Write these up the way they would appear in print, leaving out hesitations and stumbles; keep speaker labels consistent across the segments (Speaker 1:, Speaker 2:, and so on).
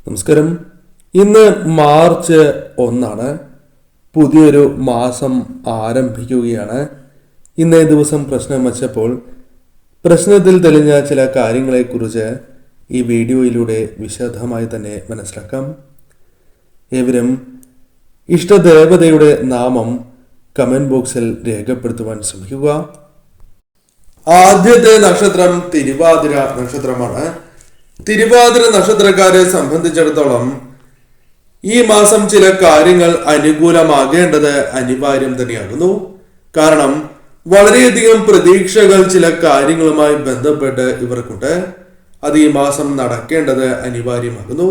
Speaker 1: നമസ്കാരം. ഇന്ന് മാർച്ച് 1 പുതിയൊരു മാസം ആരംഭിക്കുകയാണ്. ഇന്നേ ദിവസം പ്രശ്നം വച്ചപ്പോൾ പ്രശ്നത്തിൽ തെളിഞ്ഞ ചില കാര്യങ്ങളെക്കുറിച്ച് ഈ വീഡിയോയിലൂടെ വിശദമായി തന്നെ മനസ്സിലാക്കാം. ഏവരും ഇഷ്ടദേവതയുടെ നാമം കമന്റ് ബോക്സിൽ രേഖപ്പെടുത്തുവാൻ ശ്രമിക്കുക. ആദ്യത്തെ നക്ഷത്രം തിരുവാതിര നക്ഷത്രമാണ്. തിരുവാതിര നക്ഷത്രക്കാരെ സംബന്ധിച്ചിടത്തോളം ഈ മാസം ചില കാര്യങ്ങൾ അനുകൂലമാകേണ്ടത് അനിവാര്യം തന്നെയാകുന്നു. കാരണം വളരെയധികം പ്രതീക്ഷകൾ ചില കാര്യങ്ങളുമായി ബന്ധപ്പെട്ട് ഇവർക്കുണ്ട്. അത് ഈ മാസം നടക്കേണ്ടത് അനിവാര്യമാകുന്നു.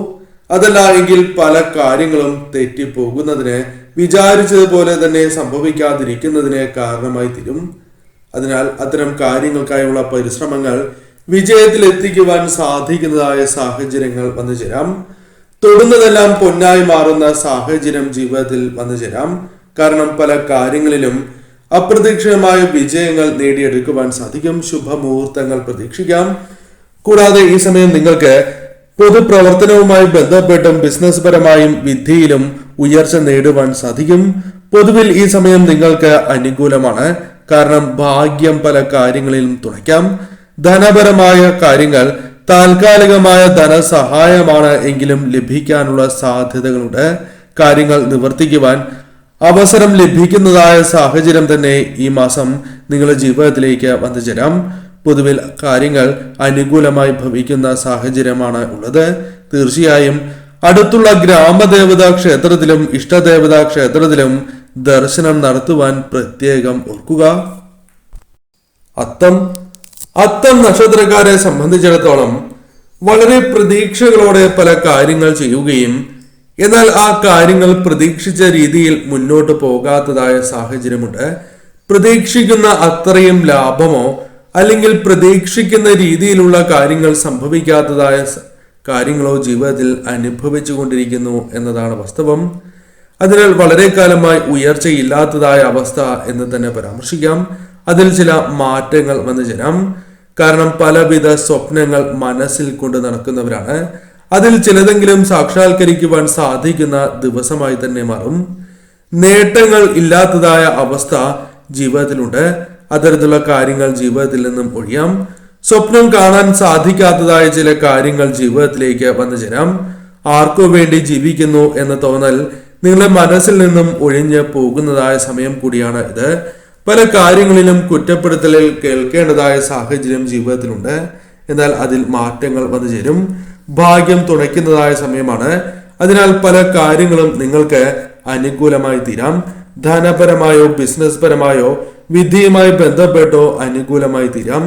Speaker 1: അതല്ല എങ്കിൽ പല കാര്യങ്ങളും തെറ്റിപ്പോകുന്നതിന്, വിചാരിച്ചതുപോലെ തന്നെ സംഭവിക്കാതിരിക്കുന്നതിന് കാരണമായി തീരും. അതിനാൽ അത്തരം കാര്യങ്ങൾക്കായുള്ള പരിശ്രമങ്ങൾ വിജയത്തിലെത്തിക്കുവാൻ സാധിക്കുന്നതായ സാഹചര്യങ്ങൾ വന്നു ചേരാം. തൊടുന്നതെല്ലാം പൊന്നായി മാറുന്ന സാഹചര്യം ജീവിതത്തിൽ വന്നു ചേരാം. കാരണം പല കാര്യങ്ങളിലും അപ്രതീക്ഷിതമായ വിജയങ്ങൾ നേടിയെടുക്കുവാൻ സാധിക്കും. ശുഭമുഹൂർത്തങ്ങൾ പ്രതീക്ഷിക്കാം. കൂടാതെ ഈ സമയം നിങ്ങൾക്ക് പൊതുപ്രവർത്തനവുമായി ബന്ധപ്പെട്ടും ബിസിനസ് പരമായും വിദ്യയിലും ഉയർച്ച നേടുവാൻ സാധിക്കും. പൊതുവിൽ ഈ സമയം നിങ്ങൾക്ക് അനുകൂലമാണ്. കാരണം ഭാഗ്യം പല കാര്യങ്ങളിലും തുണയ്ക്കാം. ധനപരമായ കാര്യങ്ങൾ താൽക്കാലികമായ ധനസഹായമാണ് എങ്കിലും ലഭിക്കാനുള്ള സാധ്യതകളുണ്ട്. കാര്യങ്ങൾ നിവർത്തിക്കുവാൻ അവസരം ലഭിക്കുന്നതായ സാഹചര്യം തന്നെ ഈ മാസം നിങ്ങളുടെ ജീവിതത്തിലേക്ക് വന്നു ചേരാം. പൊതുവിൽ കാര്യങ്ങൾ അനുകൂലമായി ഭവിക്കുന്ന സാഹചര്യമാണ് ഉള്ളത്. തീർച്ചയായും അടുത്തുള്ള ഗ്രാമദേവതാ ക്ഷേത്രത്തിലും ഇഷ്ടദേവതാ ക്ഷേത്രത്തിലും ദർശനം നടത്തുവാൻ പ്രത്യേകം ഓർക്കുക. അത്തം നക്ഷത്രക്കാരെ സംബന്ധിച്ചിടത്തോളം വളരെ പ്രതീക്ഷകളോടെ പല കാര്യങ്ങൾ ചെയ്യുകയും എന്നാൽ ആ കാര്യങ്ങൾ പ്രതീക്ഷിച്ച രീതിയിൽ മുന്നോട്ട് പോകാത്തതായ സാഹചര്യമുണ്ട്. പ്രതീക്ഷിക്കുന്ന അത്രയും ലാഭമോ അല്ലെങ്കിൽ പ്രതീക്ഷിക്കുന്ന രീതിയിലുള്ള കാര്യങ്ങൾ സംഭവിക്കാത്തതായ കാര്യങ്ങളോ ജീവിതത്തിൽ അനുഭവിച്ചു കൊണ്ടിരിക്കുന്നു എന്നതാണ് വാസ്തവം. അതിനാൽ വളരെ കാലമായി ഉയർച്ചയില്ലാത്തതായ അവസ്ഥ എന്ന് തന്നെ പരാമർശിക്കാം. അതിൽ ചില മാറ്റങ്ങൾ വന്നു ചേരാം. കാരണം പലവിധ സ്വപ്നങ്ങൾ മനസ്സിൽ കൊണ്ട് നടക്കുന്നവരാണ്. അതിൽ ചിലതെങ്കിലും സാക്ഷാത്കരിക്കുവാൻ സാധിക്കുന്ന ദിവസമായി തന്നെ മാറും. നേട്ടങ്ങൾ ഇല്ലാത്തതായ അവസ്ഥ ജീവിതത്തിലുണ്ട്. അത്തരത്തിലുള്ള കാര്യങ്ങൾ ജീവിതത്തിൽ നിന്നും ഒഴിയാം. സ്വപ്നം കാണാൻ സാധിക്കാത്തതായ ചില കാര്യങ്ങൾ ജീവിതത്തിലേക്ക് വന്നു ചേരാം. ആർക്കു വേണ്ടി ജീവിക്കുന്നു എന്ന തോന്നൽ നിങ്ങളുടെ മനസ്സിൽ നിന്നും ഒഴിഞ്ഞ് പോകുന്നതായ സമയം കൂടിയാണ് ഇത്. പല കാര്യങ്ങളിലും കുറ്റപ്പെടുത്തലിൽ കേൾക്കേണ്ടതായ സാഹചര്യം ജീവിതത്തിലുണ്ട്. എന്നാൽ അതിൽ മാറ്റങ്ങൾ വന്നു ചേരും. ഭാഗ്യം തുണയ്ക്കുന്നതായ സമയമാണ്. അതിനാൽ പല കാര്യങ്ങളും നിങ്ങൾക്ക് അനുകൂലമായി തീരാം. ധനപരമായോ ബിസിനസ് പരമായോ വിധിയുമായി ബന്ധപ്പെട്ടോ അനുകൂലമായി തീരാം.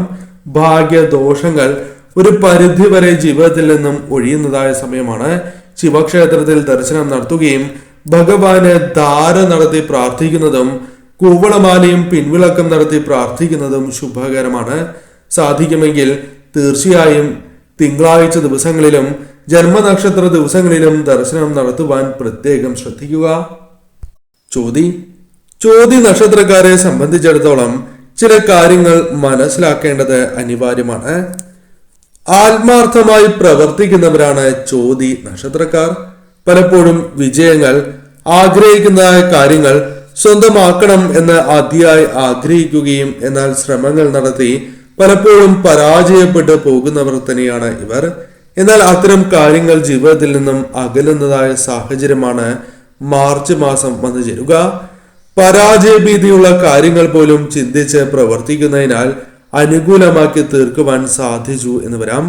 Speaker 1: ഭാഗ്യദോഷങ്ങൾ ഒരു പരിധിവരെ ജീവിതത്തിൽ നിന്നും ഒഴിയുന്നതായ സമയമാണ്. ശിവക്ഷേത്രത്തിൽ ദർശനം നടത്തുകയും ഭഗവാന് ധാര നടത്തി പ്രാർത്ഥിക്കുന്നതും കൂവളമാലയും പിൻവിളക്കം നടത്തി പ്രാർത്ഥിക്കുന്നതും ശുഭകരമാണ്. സാധിക്കുമെങ്കിൽ തീർച്ചയായും തിങ്കളാഴ്ച ദിവസങ്ങളിലും ജന്മനക്ഷത്ര ദിവസങ്ങളിലും ദർശനം നടത്തുവാൻ പ്രത്യേകം ശ്രദ്ധിക്കുക. ചോതി നക്ഷത്രക്കാരെ സംബന്ധിച്ചിടത്തോളം ചില കാര്യങ്ങൾ മനസ്സിലാക്കേണ്ടത് അനിവാര്യമാണ്. ആത്മാർത്ഥമായി പ്രവർത്തിക്കുന്നവരാണ് ചോതി നക്ഷത്രക്കാർ. പലപ്പോഴും വിജയങ്ങൾ, ആഗ്രഹിക്കുന്നതായ കാര്യങ്ങൾ സ്വന്തമാക്കണം എന്ന് അതിയായി ആഗ്രഹിക്കുകയും എന്നാൽ ശ്രമങ്ങൾ നടത്തി പലപ്പോഴും പരാജയപ്പെട്ടു പോകുന്നവർ തന്നെയാണ് ഇവർ. എന്നാൽ അത്തരം കാര്യങ്ങൾ ജീവിതത്തിൽ നിന്നും അകലുന്നതായ സാഹചര്യമാണ് മാർച്ച് മാസം വന്നു ചേരുക. പരാജയഭീതിയുള്ള കാര്യങ്ങൾ പോലും ചിന്തിച്ച് പ്രവർത്തിക്കുന്നതിനാൽ അനുകൂലമാക്കി തീർക്കുവാൻ സാധിച്ചു എന്ന് വരാം.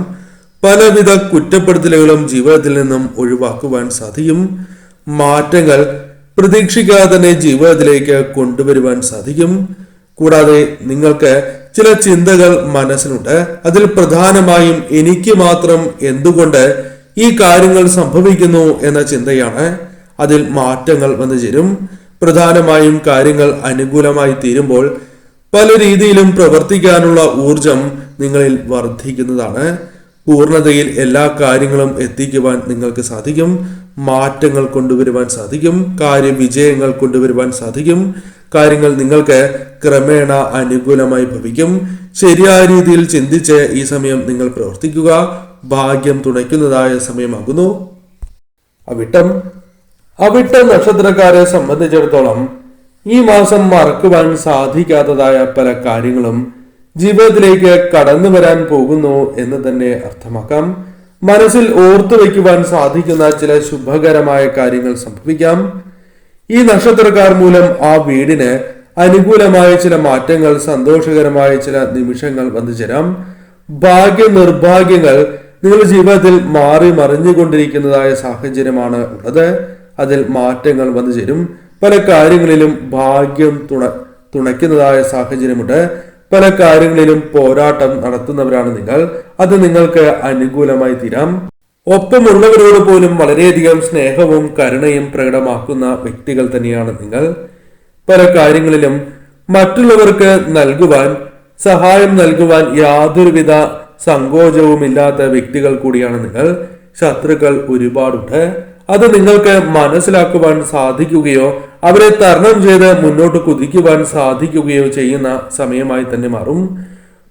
Speaker 1: പലവിധ കുറ്റപ്പെടുത്തലുകളും ജീവിതത്തിൽ നിന്നും ഒഴിവാക്കുവാൻ സാധിക്കും. മാറ്റങ്ങൾ പ്രതീക്ഷിക്കാതെ തന്നെ ജീവിതത്തിലേക്ക് കൊണ്ടുവരുവാൻ സാധിക്കും. കൂടാതെ നിങ്ങൾക്ക് ചില ചിന്തകൾ മനസ്സിലുണ്ട്. അതിൽ പ്രധാനമായും എനിക്ക് മാത്രം എന്തുകൊണ്ട് ഈ കാര്യങ്ങൾ സംഭവിക്കുന്നു എന്ന ചിന്തയാണ്. അതിൽ മാറ്റങ്ങൾ വന്നു ചേരും. പ്രധാനമായും കാര്യങ്ങൾ അനുകൂലമായി തീരുമ്പോൾ പല രീതിയിലും പ്രവർത്തിക്കാനുള്ള ഊർജം നിങ്ങളിൽ വർദ്ധിക്കുന്നതാണ്. പൂർണ്ണതയിൽ എല്ലാ കാര്യങ്ങളും എത്തിക്കുവാൻ നിങ്ങൾക്ക് സാധിക്കും. മാറ്റങ്ങൾ കൊണ്ടുവരുവാൻ സാധിക്കും. കാര്യവിജയങ്ങൾ കൊണ്ടുവരുവാൻ സാധിക്കും. കാര്യങ്ങൾ നിങ്ങൾക്ക് ക്രമേണ അനുകൂലമായി ഭവിക്കും. ശരിയായ രീതിയിൽ ചിന്തിച്ച് ഈ സമയം നിങ്ങൾ പ്രവർത്തിക്കുക. ഭാഗ്യം തുണയ്ക്കുന്നതായ സമയമാകുന്നു. അവിട്ട നക്ഷത്രക്കാരെ സംബന്ധിച്ചിടത്തോളം ഈ മാസം മറക്കുവാൻ സാധിക്കാത്തതായ പല കാര്യങ്ങളും ജീവിതത്തിലേക്ക് കടന്നു വരാൻ പോകുന്നു എന്ന് തന്നെ അർത്ഥമാക്കാം. മനസ്സിൽ ഓർത്തു വയ്ക്കുവാൻ സാധിക്കുന്ന ചില ശുഭകരമായ കാര്യങ്ങൾ സംഭവിക്കാം. ഈ നക്ഷത്രക്കാർ മൂലം ആ വീടിന് അനുകൂലമായ ചില മാറ്റങ്ങൾ, സന്തോഷകരമായ ചില നിമിഷങ്ങൾ വന്നു ചേരാം. ഭാഗ്യ നിർഭാഗ്യങ്ങൾ നിങ്ങളുടെ ജീവിതത്തിൽ മാറി മറിഞ്ഞുകൊണ്ടിരിക്കുന്നതായ സാഹചര്യമാണ് ഉള്ളത്. അതിൽ മാറ്റങ്ങൾ വന്നു ചേരും. പല കാര്യങ്ങളിലും ഭാഗ്യം തുണയ്ക്കുന്നതായ സാഹചര്യമുണ്ട്. പല കാര്യങ്ങളിലും പോരാട്ടം നടത്തുന്നവരാണ് നിങ്ങൾ. അത് നിങ്ങൾക്ക് അനുകൂലമായി തീരാം. ഒപ്പമുള്ളവരോട് പോലും വളരെയധികം സ്നേഹവും കരുണയും പ്രകടമാക്കുന്ന വ്യക്തികൾ തന്നെയാണ് നിങ്ങൾ. പല കാര്യങ്ങളിലും മറ്റുള്ളവർക്ക് സഹായം നൽകുവാൻ യാതൊരുവിധ സങ്കോചവുമില്ലാത്ത വ്യക്തികൾ കൂടിയാണ് നിങ്ങൾ. ശത്രുക്കൾ ഒരുപാടുണ്ട്. അത് നിങ്ങൾക്ക് മനസ്സിലാക്കുവാൻ സാധിക്കുകയോ അവരെ തരണം ചെയ്ത് മുന്നോട്ട് കുതിക്കുവാൻ സാധിക്കുകയോ ചെയ്യുന്ന സമയമായി തന്നെ മാറും.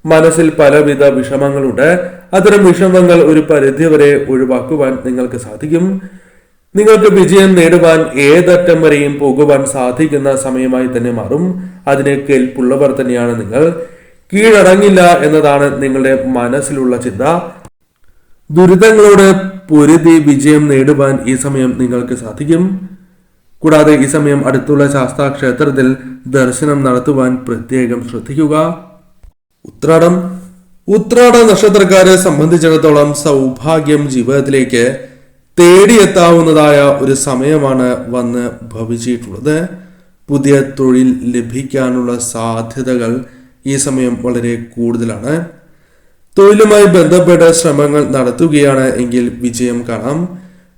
Speaker 1: മനസ്സിൽ പലവിധ വിഷമങ്ങളുണ്ട്. അത്തരം വിഷമങ്ങൾ ഒരു പരിധിവരെ ഒഴിവാക്കുവാൻ നിങ്ങൾക്ക് സാധിക്കും. നിങ്ങൾക്ക് വിജയം നേടുവാൻ ഏതറ്റം വരെയും പോകുവാൻ സാധിക്കുന്ന സമയമായി തന്നെ മാറും. അതിനെ കെൽപ്പുള്ളവർ തന്നെയാണ് നിങ്ങൾ. കീഴടങ്ങില്ല എന്നതാണ് നിങ്ങളുടെ മനസ്സിലുള്ള ചിന്ത. ദുരിതങ്ങളോട് പൊരുതി വിജയം നേടുവാൻ ഈ സമയം നിങ്ങൾക്ക് സാധിക്കും. കൂടാതെ ഈ സമയം അടുത്തുള്ള ശാസ്താ ക്ഷേത്രത്തിൽ ദർശനം നടത്തുവാൻ പ്രത്യേകം ശ്രദ്ധിക്കുക. ഉത്രാട നക്ഷത്രക്കാരെ സംബന്ധിച്ചിടത്തോളം സൗഭാഗ്യം ജീവിതത്തിലേക്ക് തേടിയെത്താവുന്നതായ ഒരു സമയമാണ് വന്ന് ഭവിച്ചിട്ടുള്ളത്. പുതിയ തൊഴിൽ ലഭിക്കാനുള്ള സാധ്യതകൾ ഈ സമയം വളരെ കൂടുതലാണ്. തൊഴിലുമായി ബന്ധപ്പെട്ട ശ്രമങ്ങൾ നടത്തുകയാണ് എങ്കിൽ വിജയം കാണാം.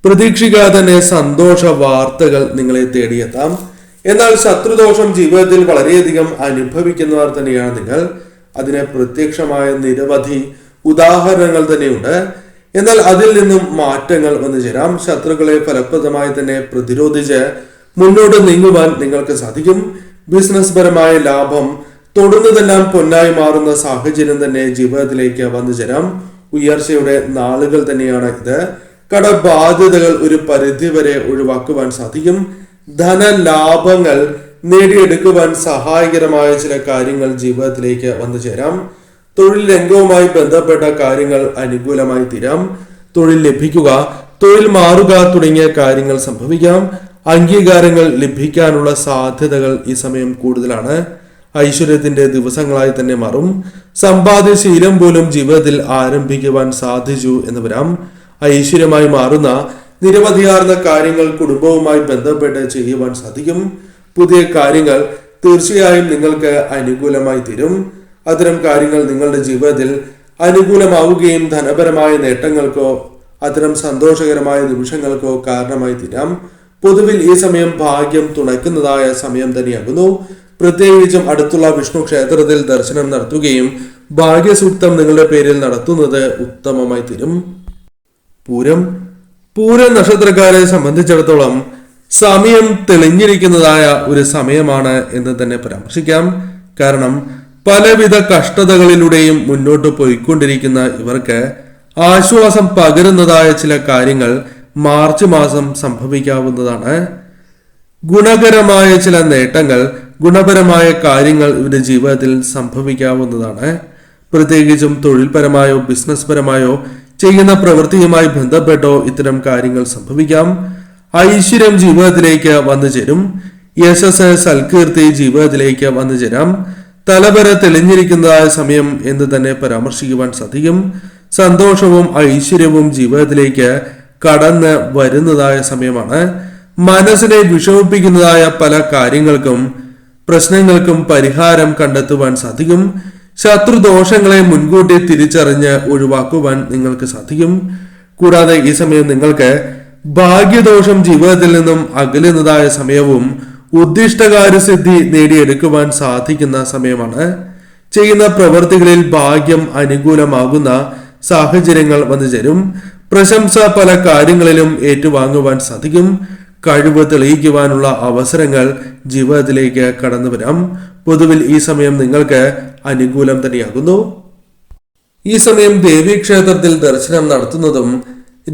Speaker 1: പ്രതീക്ഷിക്കാതെ തന്നെ സന്തോഷ വാർത്തകൾ നിങ്ങളെ തേടിയെത്താം. എന്നാൽ ശത്രുദോഷം ജീവിതത്തിൽ വളരെയധികം അനുഭവിക്കുന്നവർ തന്നെയാണ് നിങ്ങൾ. അതിന് പ്രത്യക്ഷമായ നിരവധി ഉദാഹരണങ്ങൾ തന്നെയുണ്ട്. എന്നാൽ അതിൽ നിന്നും മാറ്റങ്ങൾ വന്നു ചേരാം. ശത്രുക്കളെ ഫലപ്രദമായി തന്നെ പ്രതിരോധിച്ച് മുന്നോട്ട് നീങ്ങുവാൻ നിങ്ങൾക്ക് സാധിക്കും. ബിസിനസ് പരമായ ലാഭം തൊടുന്നതെല്ലാം പൊന്നായി മാറുന്ന സാഹചര്യം തന്നെ ജീവിതത്തിലേക്ക് വന്നു ചേരാം. ഉയർച്ചയുടെ നാളുകൾ തന്നെയാണ് ഇത്. കടബാധ്യതകൾ ഒരു പരിധിവരെ ഒഴിവാക്കുവാൻ സാധിക്കും. ധനലാഭങ്ങൾ നേടിയെടുക്കുവാൻ സഹായകരമായ ചില കാര്യങ്ങൾ ജീവിതത്തിലേക്ക് വന്നു ചേരാം. തൊഴിൽ രംഗവുമായി ബന്ധപ്പെട്ട കാര്യങ്ങൾ അനുകൂലമായി തീരാം. തൊഴിൽ ലഭിക്കുക, തൊഴിൽ മാറുക തുടങ്ങിയ കാര്യങ്ങൾ സംഭവിക്കാം. അംഗീകാരങ്ങൾ ലഭിക്കാനുള്ള സാധ്യതകൾ ഈ സമയം കൂടുതലാണ്. ഐശ്വര്യത്തിന്റെ ദിവസങ്ങളായി തന്നെ മാറും. സമ്പാദ്യശീലം പോലും ജീവിതത്തിൽ ആരംഭിക്കുവാൻ സാധിച്ചു എന്ന് വരാം. ഐശ്വര്യമായി മാറുന്ന നിരവധിയാർന്ന കാര്യങ്ങൾ കുടുംബവുമായി ബന്ധപ്പെട്ട് ചെയ്യുവാൻ സാധിക്കും. പുതിയ കാര്യങ്ങൾ തീർച്ചയായും നിങ്ങൾക്ക് അനുകൂലമായി തീരും. അത്തരം കാര്യങ്ങൾ നിങ്ങളുടെ ജീവിതത്തിൽ അനുകൂലമാവുകയും ധനപരമായ നേട്ടങ്ങൾക്കോ അത്തരം സന്തോഷകരമായ നിമിഷങ്ങൾക്കോ കാരണമായി തീരാം. പൊതുവിൽ ഈ സമയം ഭാഗ്യം തുണയ്ക്കുന്നതായ സമയം തന്നെയാകുന്നു. പ്രത്യേകിച്ചും അടുത്തുള്ള വിഷ്ണു ക്ഷേത്രത്തിൽ ദർശനം നടത്തുകയും ഭാഗ്യസൂക്തം നിങ്ങളുടെ പേരിൽ നടത്തുന്നത് ഉത്തമമായി തീരും. പൂരം നക്ഷത്രക്കാരെ സംബന്ധിച്ചിടത്തോളം സമയം തെളിഞ്ഞിരിക്കുന്നതായ ഒരു സമയമാണ് എന്ന് തന്നെ പരാമർശിക്കാം. കാരണം പലവിധ കഷ്ടതകളിലൂടെയും മുന്നോട്ട് പോയിക്കൊണ്ടിരിക്കുന്ന ഇവർക്ക് ആശ്വാസം പകരുന്നതായ ചില കാര്യങ്ങൾ മാർച്ച് മാസം സംഭവിക്കാവുന്നതാണ്. ഗുണകരമായ ചില നേട്ടങ്ങൾ, ഗുണപരമായ കാര്യങ്ങൾ ഇവരുടെ ജീവിതത്തിൽ സംഭവിക്കാവുന്നതാണ്. പ്രത്യേകിച്ചും തൊഴിൽപരമായോ ബിസിനസ് പരമായോ ചെയ്യുന്ന പ്രവൃത്തിയുമായി ബന്ധപ്പെട്ടോ ഇത്തരം കാര്യങ്ങൾ സംഭവിക്കാം. ഐശ്വര്യം ജീവിതത്തിലേക്ക് വന്നു ചേരും. യശസ്, സൽകീർത്തി ജീവിതത്തിലേക്ക് വന്നു ചേരാം. തലവര തെളിഞ്ഞിരിക്കുന്നതായ സമയം എന്ന് തന്നെ പരാമർശിക്കുവാൻ സാധിക്കും. സന്തോഷവും ഐശ്വര്യവും ജീവിതത്തിലേക്ക് കടന്ന് വരുന്നതായ സമയമാണ്. മനസ്സിനെ വിഷമിപ്പിക്കുന്നതായ പല കാര്യങ്ങൾക്കും പ്രശ്നങ്ങൾക്കും പരിഹാരം കണ്ടെത്തുവാൻ സാധിക്കും. ശത്രുദോഷങ്ങളെ മുൻകൂട്ടി തിരിച്ചറിഞ്ഞ് ഒഴിവാക്കുവാൻ നിങ്ങൾക്ക് സാധിക്കും. കൂടാതെ ഈ സമയം നിങ്ങൾക്ക് ഭാഗ്യദോഷം ജീവിതത്തിൽ നിന്നും അകലുന്നതായ സമയവും ഉദ്ദിഷ്ടകാര്യസിദ്ധി നേടിയെടുക്കുവാൻ സാധിക്കുന്ന സമയമാണ്. ചെയ്യുന്ന പ്രവൃത്തികളിൽ ഭാഗ്യം അനുകൂലമാകുന്ന സാഹചര്യങ്ങൾ വന്നു ചേരും. പ്രശംസ പല കാര്യങ്ങളിലും ഏറ്റുവാങ്ങുവാൻ സാധിക്കും. കഴിവ് തെളിയിക്കുവാനുള്ള അവസരങ്ങൾ ജീവിതത്തിലേക്ക് കടന്നു വരാം. പൊതുവിൽ ഈ സമയം നിങ്ങൾക്ക് അനുകൂലം തന്നെയാകുന്നു. ഈ സമയം ദേവീക്ഷേത്രത്തിൽ ദർശനം നടത്തുന്നതും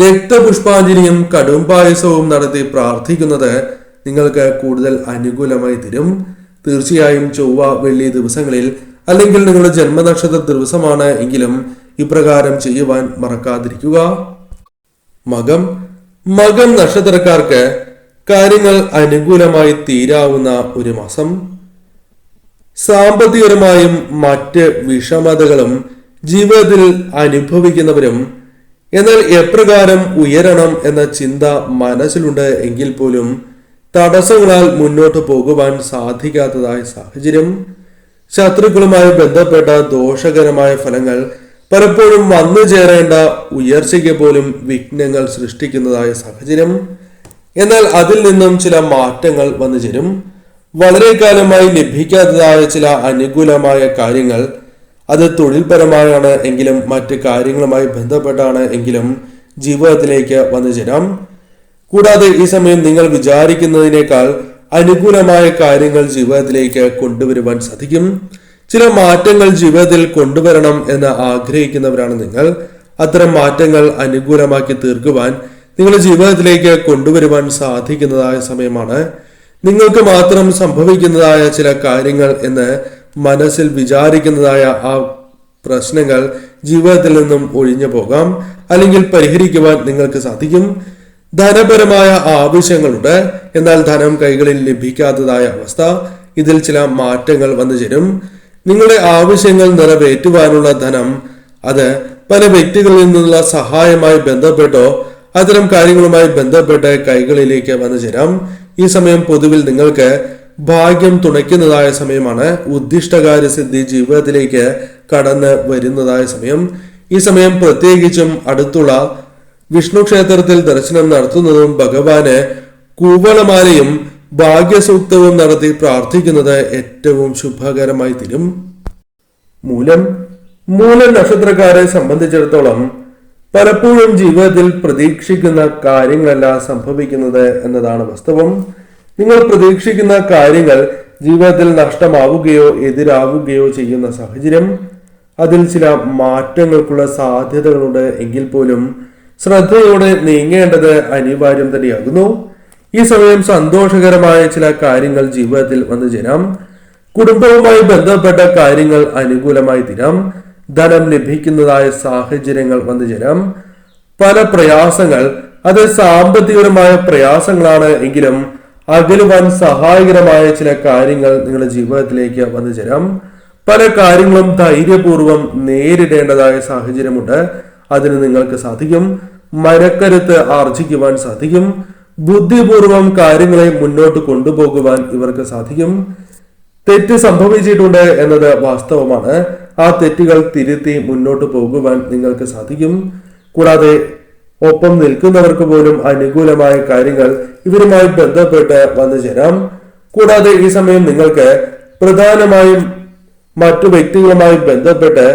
Speaker 1: രക്തപുഷ്പാഞ്ജലിയും കടും പായസവും നടത്തി പ്രാർത്ഥിക്കുന്നത് നിങ്ങൾക്ക് കൂടുതൽ അനുകൂലമായി തരും. തീർച്ചയായും ചൊവ്വ വെള്ളി ദിവസങ്ങളിൽ അല്ലെങ്കിൽ നിങ്ങളുടെ ജന്മനക്ഷത്ര ദിവസമാണ് എങ്കിലും ഇപ്രകാരം ചെയ്യുവാൻ മറക്കാതിരിക്കുക. മകം നക്ഷത്രക്കാർക്ക് കാര്യങ്ങൾ അനുകൂലമായി തീരാവുന്ന ഒരു മാസം. സാമ്പത്തികപരമായും മറ്റ് വിഷമതകളും ജീവിതത്തിൽ അനുഭവിക്കുന്നവരും എന്നാൽ എപ്രകാരം ഉയരണം എന്ന ചിന്ത മനസ്സിലുണ്ട് എങ്കിൽ പോലും തടസ്സങ്ങളാൽ മുന്നോട്ട് പോകുവാൻ സാധിക്കാത്തതായ സാഹചര്യം. ശത്രുക്കളുമായി ബന്ധപ്പെട്ട ദോഷകരമായ ഫലങ്ങൾ പലപ്പോഴും വന്നു ചേരേണ്ട ഉയർച്ചയ്ക്ക് പോലും വിഘ്നങ്ങൾ സൃഷ്ടിക്കുന്നതായ സാഹചര്യം. എന്നാൽ അതിൽ നിന്നും ചില മാറ്റങ്ങൾ വന്നു ചേരും. വളരെ കാലമായി ലഭിക്കാത്തതായ ചില അനുകൂലമായ കാര്യങ്ങൾ, അത് തൊഴിൽപരമായാണ് എങ്കിലും മറ്റ് കാര്യങ്ങളുമായി ബന്ധപ്പെട്ടാണ് എങ്കിലും ജീവിതത്തിലേക്ക് വന്നു ചേരാം. കൂടാതെ ഈ സമയം നിങ്ങൾ വിചാരിക്കുന്നതിനേക്കാൾ അനുകൂലമായ കാര്യങ്ങൾ ജീവിതത്തിലേക്ക് കൊണ്ടുവരുവാൻ സാധിക്കും. ചില മാറ്റങ്ങൾ ജീവിതത്തിൽ കൊണ്ടുവരണം എന്ന് ആഗ്രഹിക്കുന്നവരാണ് നിങ്ങൾ. അത്തരം മാറ്റങ്ങൾ അനുകൂലമാക്കി തീർക്കുവാൻ നിങ്ങളുടെ ജീവിതത്തിലേക്ക് കൊണ്ടുവരുവാൻ സാധിക്കുന്നതായ സമയമാണ്. നിങ്ങൾക്ക് മാത്രം സംഭവിക്കുന്നതായ ചില കാര്യങ്ങൾ എന്ന് മനസ്സിൽ വിചാരിക്കുന്നതായ ആ പ്രശ്നങ്ങൾ ജീവിതത്തിൽ നിന്നും ഒഴിഞ്ഞു പോകാം, അല്ലെങ്കിൽ പരിഹരിക്കുവാൻ നിങ്ങൾക്ക് സാധിക്കും. ധനപരമായ ആവശ്യങ്ങളുണ്ട്, എന്നാൽ ധനം കൈകളിൽ ലഭിക്കാത്തതായ അവസ്ഥ. ഇതിൽ ചില മാറ്റങ്ങൾ വന്നു ചേരും. നിങ്ങളുടെ ആവശ്യങ്ങൾ നിറവേറ്റുവാനുള്ള ധനം അത് പല വ്യക്തികളിൽ നിന്നുള്ള സഹായമായി ബന്ധപ്പെട്ടോ അത്തരം കാര്യങ്ങളുമായി ബന്ധപ്പെട്ട് കൈകളിലേക്ക് വന്നു ചേരാം. ഈ സമയം പൊതുവിൽ നിങ്ങൾക്ക് ഭാഗ്യം തുണയ്ക്കുന്നതായ സമയമാണ്. ഉദ്ദിഷ്ടകാര്യ സിദ്ധി ജീവിതത്തിലേക്ക് കടന്ന് വരുന്നതായ സമയം. ഈ സമയം പ്രത്യേകിച്ചും അടുത്തുള്ള വിഷ്ണു ക്ഷേത്രത്തിൽ ദർശനം നടത്തുന്നതും ഭഗവാന് കൂവളമാലയും ഭാഗ്യസൂക്തവും നടത്തി പ്രാർത്ഥിക്കുന്നത് ഏറ്റവും ശുഭകരമായി തീരും. മൂലം നക്ഷത്രക്കാരെ സംബന്ധിച്ചിടത്തോളം പലപ്പോഴും ജീവിതത്തിൽ പ്രതീക്ഷിക്കുന്ന കാര്യങ്ങളല്ല സംഭവിക്കുന്നത് എന്നതാണ് വാസ്തവം. നിങ്ങൾ പ്രതീക്ഷിക്കുന്ന കാര്യങ്ങൾ ജീവിതത്തിൽ നഷ്ടമാവുകയോ എതിരാവുകയോ ചെയ്യുന്ന സാഹചര്യം. അതിൽ ചില മാറ്റങ്ങൾക്കുള്ള സാധ്യതകളുണ്ട് എങ്കിൽ പോലും ശ്രദ്ധയോടെ നീങ്ങേണ്ടത് അനിവാര്യം തന്നെയാകുന്നു. ഈ സമയം സന്തോഷകരമായ ചില കാര്യങ്ങൾ ജീവിതത്തിൽ വന്നു ചേരാം. കുടുംബവുമായി ബന്ധപ്പെട്ട കാര്യങ്ങൾ അനുകൂലമായി തീരാം. ധനം ലഭിക്കുന്നതായ സാഹചര്യങ്ങൾ വന്നു ചേരാം. പല പ്രയാസങ്ങൾ, അത് സാമ്പത്തികപരമായ പ്രയാസങ്ങളാണ് എങ്കിലും അകലുവാൻ സഹായകരമായ ചില കാര്യങ്ങൾ നിങ്ങളുടെ ജീവിതത്തിലേക്ക് വന്നു ചേരാം. പല കാര്യങ്ങളും ധൈര്യപൂർവം നേരിടേണ്ടതായ സാഹചര്യമുണ്ട്. അതിന് നിങ്ങൾക്ക് സാധിക്കും. മനക്കരുത്ത് ആർജിക്കുവാൻ സാധിക്കും. ബുദ്ധിപൂർവം കാര്യങ്ങളെ മുന്നോട്ട് കൊണ്ടുപോകുവാൻ ഇവർക്ക് സാധിക്കും. തെറ്റ് സംഭവിച്ചിട്ടുണ്ട് എന്നത് വാസ്തവമാണ്. ആ തെറ്റുകൾ തിരുത്തി മുന്നോട്ട് പോകുവാൻ നിങ്ങൾക്ക് സാധിക്കും. കൂടാതെ ഒപ്പം നിൽക്കുന്നവർക്ക് പോലും അനുകൂലമായ കാര്യങ്ങൾ ഇവരുമായി ബന്ധപ്പെട്ട് വന്നു ചേരാം. കൂടാതെ ഈ സമയം നിങ്ങൾക്ക് പ്രധാനമായും മറ്റു വ്യക്തികളുമായി ബന്ധപ്പെട്ട്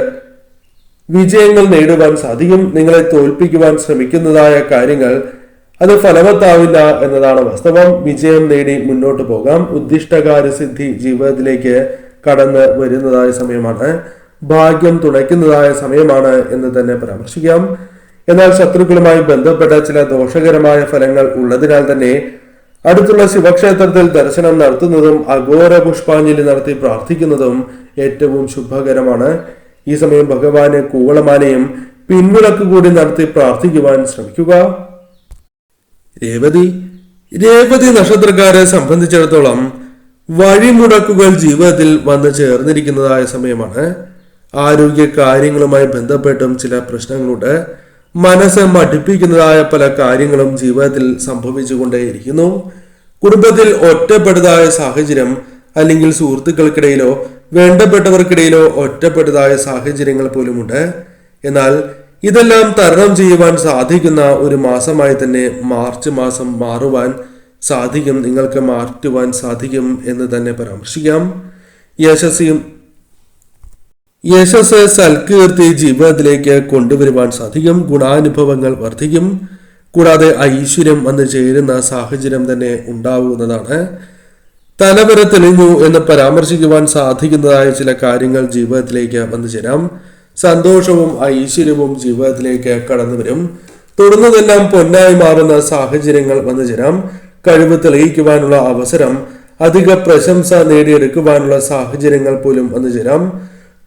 Speaker 1: വിജയങ്ങൾ നേടുവാൻ സാധിക്കും. നിങ്ങളെ തോൽപ്പിക്കുവാൻ ശ്രമിക്കുന്നതായ കാര്യങ്ങൾ അത് ഫലവത്താവില്ല എന്നതാണ് വാസ്തവം. വിജയം നേടി മുന്നോട്ട് പോകാം. ഉദ്ദിഷ്ടകാര്യ സിദ്ധി ജീവിതത്തിലേക്ക് കടന്ന് വരുന്നതായ സമയമാണ്. ഭാഗ്യം തുണയ്ക്കുന്നതായ സമയമാണ് എന്ന് തന്നെ പരാമർശിക്കാം. എന്നാൽ ശത്രുക്കളുമായി ബന്ധപ്പെട്ട ചില ദോഷകരമായ ഫലങ്ങൾ ഉള്ളതിനാൽ തന്നെ അടുത്തുള്ള ശിവക്ഷേത്രത്തിൽ ദർശനം നടത്തുന്നതും അഘോര പുഷ്പാഞ്ജലി നടത്തി പ്രാർത്ഥിക്കുന്നതും ഏറ്റവും ശുഭകരമാണ്. ഈ സമയം ഭഗവാന് കൂവളമാലയും പിൻവിളക്ക് കൂടി നടത്തി പ്രാർത്ഥിക്കുവാൻ ശ്രമിക്കുക. രേവതി നക്ഷത്രക്കാരെ സംബന്ധിച്ചിടത്തോളം വഴിമുടക്കുകൾ ജീവിതത്തിൽ വന്നു ചേർന്നിരിക്കുന്നതായ സമയമാണ്. ആരോഗ്യ കാര്യങ്ങളുമായി ബന്ധപ്പെട്ടും ചില പ്രശ്നങ്ങളുണ്ട്. മനസ്സ് മടുപ്പിക്കുന്നതായ പല കാര്യങ്ങളും ജീവിതത്തിൽ സംഭവിച്ചുകൊണ്ടേയിരിക്കുന്നു. കുടുംബത്തിൽ ഒറ്റപ്പെട്ടതായ സാഹചര്യം, അല്ലെങ്കിൽ സുഹൃത്തുക്കൾക്കിടയിലോ വേണ്ടപ്പെട്ടവർക്കിടയിലോ ഒറ്റപ്പെട്ടതായ സാഹചര്യങ്ങൾ പോലുമുണ്ട്. എന്നാൽ ഇതെല്ലാം തരണം ചെയ്യുവാൻ സാധിക്കുന്ന ഒരു മാസമായി തന്നെ മാർച്ച് മാസം മാറുവാൻ സാധിക്കും. നിങ്ങൾക്ക് മാറ്റുവാൻ സാധിക്കും എന്ന് തന്നെ പരാമർശിക്കാം. യശസ് സൽകീർത്തി ജീവിതത്തിലേക്ക് കൊണ്ടുവരുവാൻ സാധിക്കും. ഗുണാനുഭവങ്ങൾ വർദ്ധിക്കും. കൂടാതെ ഐശ്വര്യം വന്നു ചേരുന്ന സാഹചര്യം തന്നെ ഉണ്ടാവുന്നതാണ്. തലവര തെളിഞ്ഞു എന്ന് പരാമർശിക്കുവാൻ സാധിക്കുന്നതായ ചില കാര്യങ്ങൾ ജീവിതത്തിലേക്ക് വന്നു ചേരാം. സന്തോഷവും ഐശ്വര്യവും ജീവിതത്തിലേക്ക് കടന്നു വരും. തൊടുന്നതെല്ലാം പൊന്നായി മാറുന്ന സാഹചര്യങ്ങൾ വന്നു ചേരാം. കഴിവ് തെളിയിക്കുവാനുള്ള അവസരം, അധിക പ്രശംസ നേടിയെടുക്കുവാനുള്ള സാഹചര്യങ്ങൾ പോലും വന്നു ചേരാം.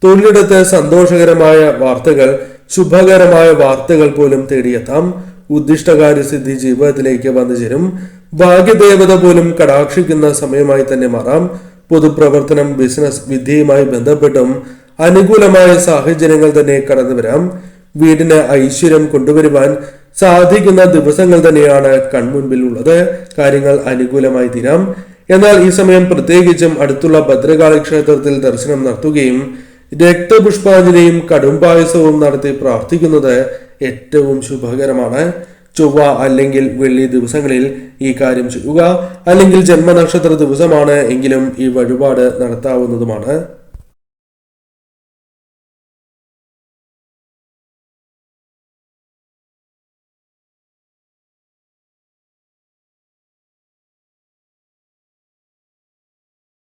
Speaker 1: തൊഴിലിടത്ത് സന്തോഷകരമായ വാർത്തകൾ, ശുഭകരമായ വാർത്തകൾ പോലും തേടിയെത്താം. ഉദ്ദിഷ്ടകാര്യസിദ്ധി ജീവിതത്തിലേക്ക് വന്നു ചേരും. ഭാഗ്യദേവത പോലും കടാക്ഷിക്കുന്ന സമയമായി തന്നെ മാറാം. പൊതുപ്രവർത്തനം, ബിസിനസ്, വിദ്യയുമായി ബന്ധപ്പെട്ടും അനുകൂലമായ സാഹചര്യങ്ങൾ തന്നെ കടന്നു വരാം. വീടിന് ഐശ്വര്യം കൊണ്ടുവരുവാൻ സാധിക്കുന്ന ദിവസങ്ങൾ തന്നെയാണ് കൺമുൻപിൽ ഉള്ളത്. കാര്യങ്ങൾ അനുകൂലമായി തീരാം. എന്നാൽ ഈ സമയം പ്രത്യേകിച്ചും അടുത്തുള്ള ഭദ്രകാളി ക്ഷേത്രത്തിൽ ദർശനം നടത്തുകയും രക്തപുഷ്പാഞ്ജലിയും കടുംപായസവും നടത്തി പ്രാർത്ഥിക്കുന്നത് ഏറ്റവും ശുഭകരമാണ്. ചൊവ്വ അല്ലെങ്കിൽ വെള്ളി ദിവസങ്ങളിൽ ഈ കാര്യം ചെയ്യുക. അല്ലെങ്കിൽ ജന്മനക്ഷത്ര ദിവസമാണ് എങ്കിലും ഈ വഴിപാട് നടത്താവുന്നതുമാണ്.